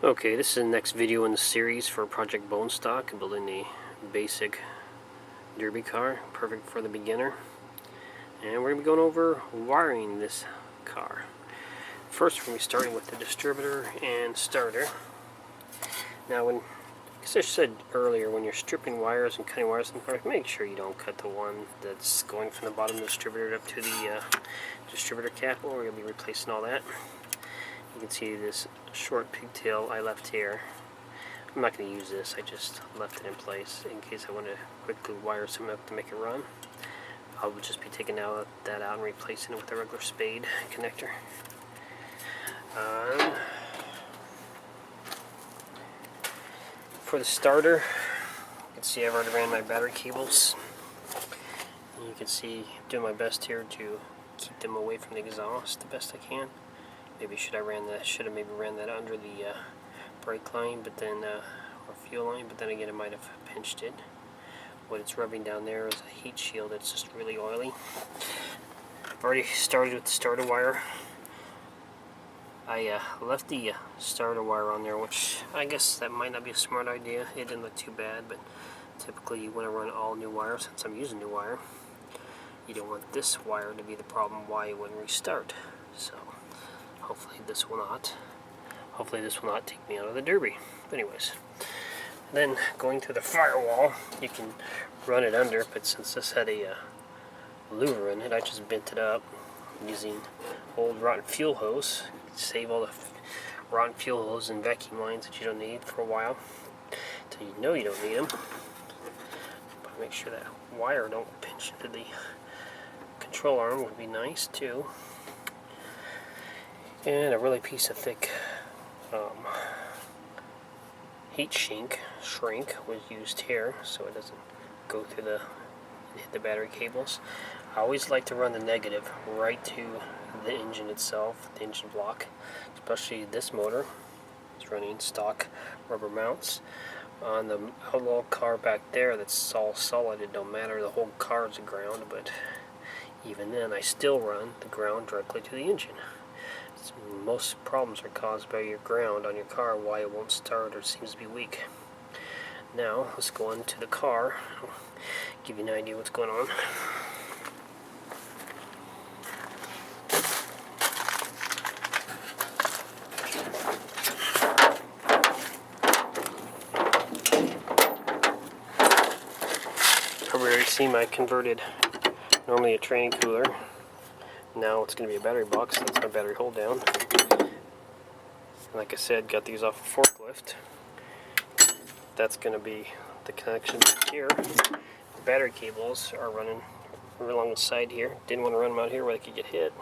Okay, this is the next video in the series for Project Bone Stock, building a basic derby car, perfect for the beginner. And we're going to be going over wiring this car. First, we're going to be starting with the distributor and starter. Now, as I said earlier, when you're stripping wires and cutting wires in the car, make sure you don't cut the one that's going from the bottom of the distributor up to the distributor cap, or you'll be replacing all that. You can see this short pigtail I left here. I'm not going to use this, I just left it in place in case I want to quickly wire something up to make it run. I'll just be taking that out and replacing it with a regular spade connector. For the starter, you can see I've already ran my battery cables. And you can see I'm doing my best here to keep them away from the exhaust the best I can. Maybe should have maybe ran that under the brake line, but then or fuel line. But then again, it might have pinched it. What it's rubbing down there is a heat shield that's just really oily. I've already started with the starter wire. I left the starter wire on there, which I guess that might not be a smart idea. It didn't look too bad, but typically you want to run all new wire. Since I'm using new wire, you don't want this wire to be the problem why it wouldn't restart. So hopefully this will not take me out of the derby. But anyways, then going to the firewall, you can run it under, but since this had a louver in it, I just bent it up using old rotten fuel hose. Save all the rotten fuel hose and vacuum lines that you don't need for a while, until you know you don't need them. But make sure that wire don't pinch into the control arm would be nice too. And a really piece of thick heat shrink was used here, so it doesn't go through and hit the battery cables. I always like to run the negative right to the engine itself, the engine block, especially this motor. It's running stock rubber mounts. On the outlaw car back there, that's all solid, it don't matter, the whole car is a ground, but even then I still run the ground directly to the engine. So most problems are caused by your ground on your car, why it won't start or seems to be weak. Now let's go into the car, I'll give you an idea what's going on. I've already seen my converted, normally a train cooler. Now it's going to be a battery box. That's my battery hold down. And like I said, got these off a forklift. That's going to be the connection here. The battery cables are running along the side here. Didn't want to run them out here where they could get hit.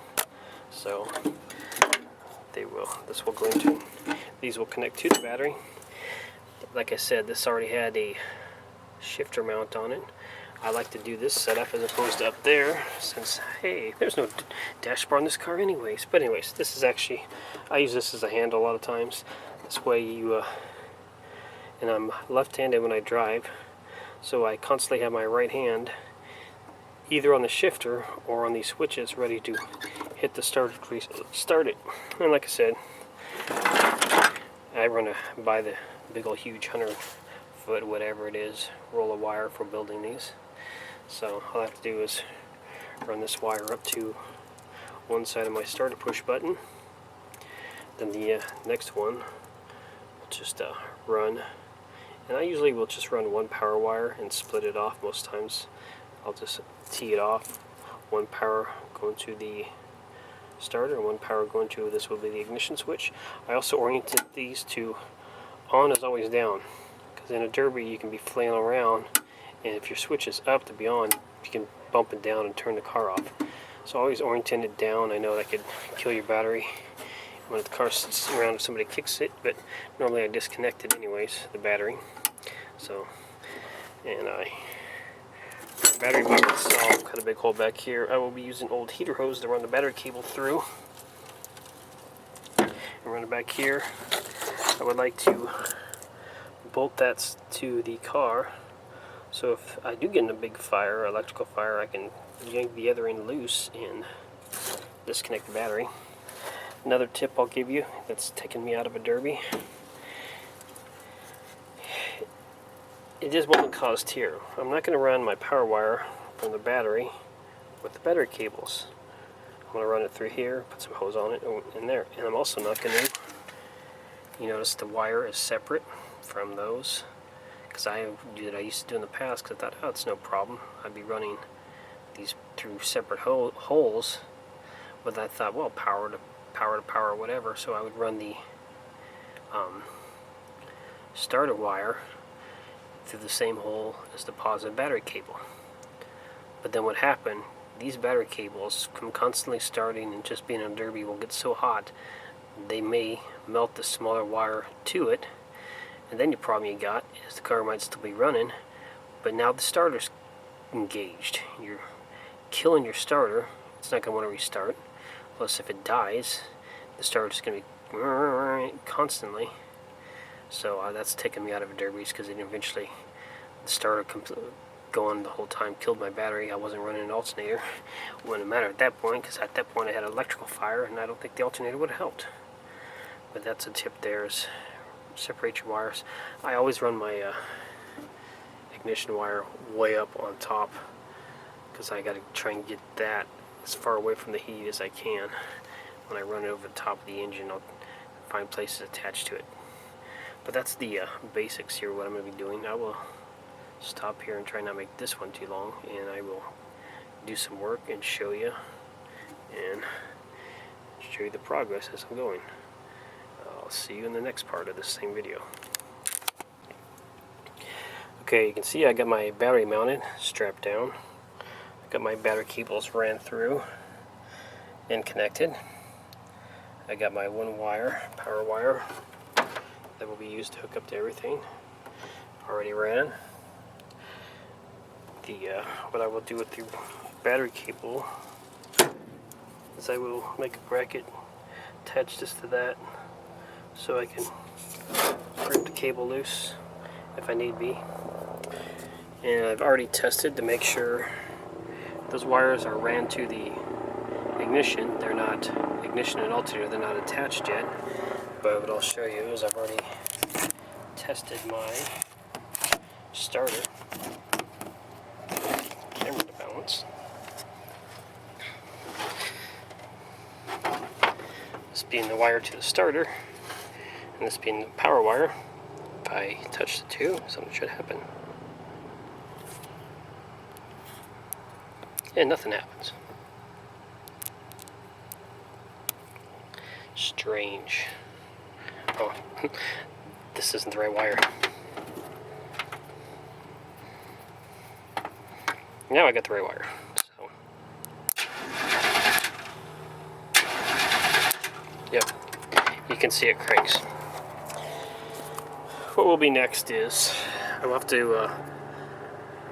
So they will. This will go into. These will connect to the battery. Like I said, this already had a shifter mount on it. I like to do this setup as opposed to up there, since, hey, there's no dashboard on this car anyways. But anyways, this is actually, I use this as a handle a lot of times. This way you, and I'm left-handed when I drive, so I constantly have my right hand either on the shifter or on these switches ready to hit the start it. And like I said, I run by the big old huge 100-foot, whatever it is, roll of wire for building these. So all I have to do is run this wire up to one side of my starter push button. Then the next one will just run. And I usually will just run one power wire and split it off. Most times I'll just tee it off. One power going to the starter and one power going to, this will be the ignition switch. I also oriented these to on is always down. Because in a derby you can be flailing around, and if your switch is up to be on, you can bump it down and turn the car off. So always orient it down. I know that could kill your battery when the car sits around if somebody kicks it, but normally I disconnect it anyways, the battery. So, and the battery box itself, got a big hole back here. I will be using old heater hose to run the battery cable through. And run it back here. I would like to bolt that to the car, so if I do get in a big fire, electrical fire, I can yank the other end loose and disconnect the battery. Another tip I'll give you that's taken me out of a derby it is what would cause tear. I'm not going to run my power wire from the battery with the battery cables. I'm going to run it through here, put some hose on it in there. And I'm also not going to, you notice the wire is separate from those, because I used to do in the past, because I thought, oh, it's no problem. I'd be running these through separate holes, but I thought, well, power to power, whatever. So I would run the starter wire through the same hole as the positive battery cable. But then what happened, these battery cables from constantly starting and just being on derby will get so hot they may melt the smaller wire to it, and then the problem you got is the car might still be running, but now the starter's engaged. You're killing your starter. It's not going to want to restart. Plus, if it dies, the starter's going to be constantly. So that's taken me out of derbies, because it eventually, the starter going the whole time killed my battery. I wasn't running an alternator. It wouldn't matter at that point, because at that point I had electrical fire, and I don't think the alternator would have helped. But that's a tip there, is separate your wires. I always run my ignition wire way up on top, because I got to try and get that as far away from the heat as I can. When I run it over the top of the engine, I'll find places attached to it. But that's the basics here, what I'm going to be doing. I will stop here and try not to make this one too long, and I will do some work and show you the progress as I'm going. I'll see you in the next part of this same video. Okay, you can see I got my battery mounted, strapped down. I got my battery cables ran through and connected. I got my one wire, power wire, that will be used to hook up to everything. Already ran. What I will do with the battery cable is I will make a bracket, attach this to that, so I can grip the cable loose if I need be. And I've already tested to make sure those wires are ran to the ignition. They're not ignition and alternator, they're not attached yet. But what I'll show you is I've already tested my starter. Camera to balance. This being the wire to the starter, and this being the power wire. If I touch the two, something should happen. And nothing happens. Strange. Oh, this isn't the right wire. Now I got the right wire. So, yep, you can see it cranks. What will be next is I'll have to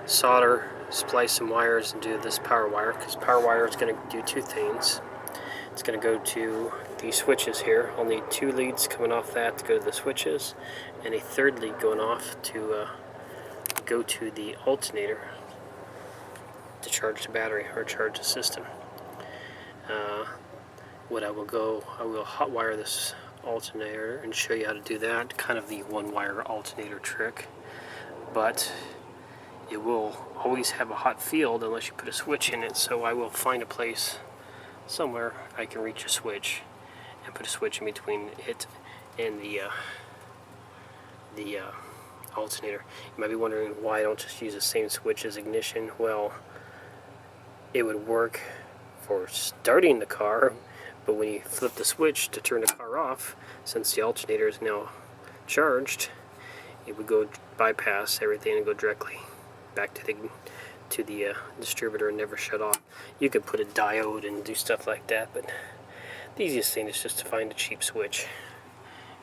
solder, splice some wires, and do this power wire, because power wire is going to do two things. It's going to go to the switches here. I'll need two leads coming off that to go to the switches, and a third lead going off to go to the alternator to charge the battery or charge the system. I will hot wire this alternator and show you how to do that, kind of the one wire alternator trick, but it will always have a hot field unless you put a switch in it. So I will find a place somewhere I can reach a switch and put a switch in between it and the alternator. You might be wondering why I don't just use the same switch as ignition. Well, it would work for starting the car, but when you flip the switch to turn the car off, since the alternator is now charged, it would go bypass everything and go directly back to the distributor and never shut off. You could put a diode and do stuff like that, but the easiest thing is just to find a cheap switch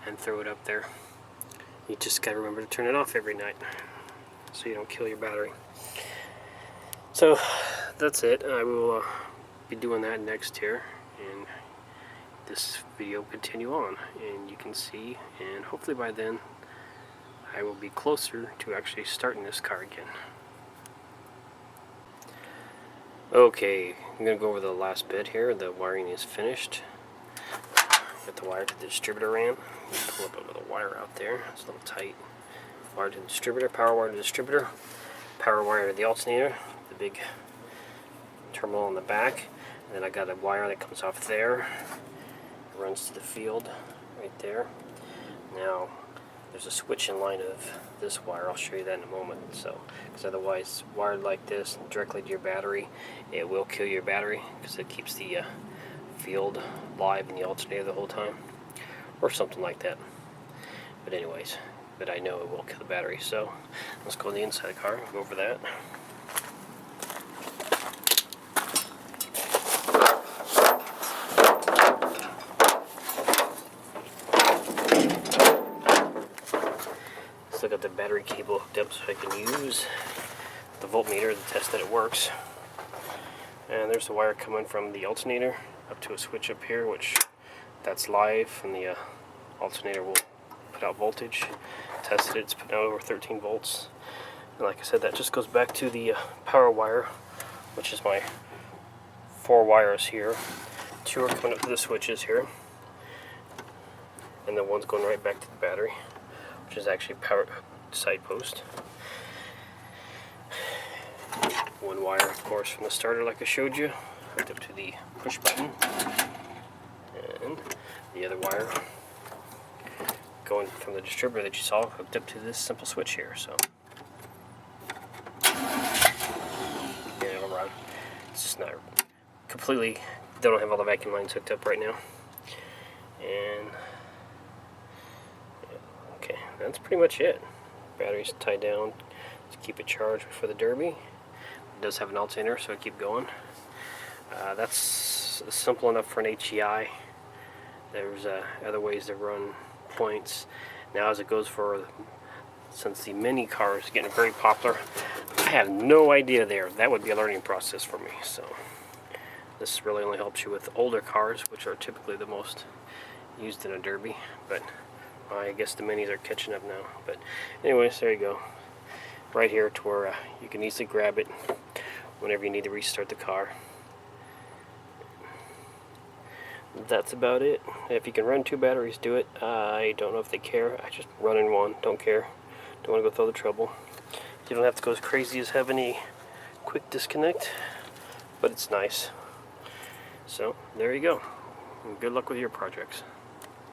and throw it up there. You just gotta remember to turn it off every night so you don't kill your battery. So that's it. I will be doing that next here, and this video will continue on, and you can see, and hopefully by then I will be closer to actually starting this car again. Okay, I'm going to go over the last bit here. The wiring is finished. Got the wire to the distributor ran. Pull up a little wire out there. It's a little tight. wire to the distributor, power wire to the distributor, power wire to the alternator, the big terminal in the back, and then I got a wire that comes off there, runs to the field right there. Now there's a switch in line of this wire. I'll show you that in a moment. So, because otherwise, wired like this directly to your battery, it will kill your battery because it keeps the field live in the alternator the whole time, or something like that. But anyways, but I know it will kill the battery. So let's go on the inside of the car and go over that. Still got the battery cable hooked up so I can use the voltmeter to test that it works. And there's the wire coming from the alternator up to a switch up here, which that's live, and the alternator will put out voltage. Tested it, it's putting out over 13 volts. And like I said, that just goes back to the power wire, which is my 4 wires here. 2 are coming up to the switches here, and then one's going right back to the battery, which is actually power side post. 1 wire, of course, from the starter, like I showed you, hooked up to the push button, and the other wire going from the distributor that you saw hooked up to this simple switch here. So yeah, it'll run. It's just not completely. They don't have all the vacuum lines hooked up right now, and okay, that's pretty much it. Battery's tied down to keep it charged before the derby. It does have an alternator, so I keep going. That's simple enough for an HEI. There's other ways to run points. Now as it goes for, since the mini car is getting very popular, I have no idea there. That would be a learning process for me. So this really only helps you with older cars, which are typically the most used in a derby. But I guess the minis are catching up now. But anyways, there you go. Right here to where you can easily grab it whenever you need to restart the car. That's about it. If you can run 2 batteries, do it. I don't know if they care. I just run in 1. Don't care. Don't want to go through the trouble. You don't have to go as crazy as having a quick disconnect, but it's nice. So there you go. Good luck with your projects.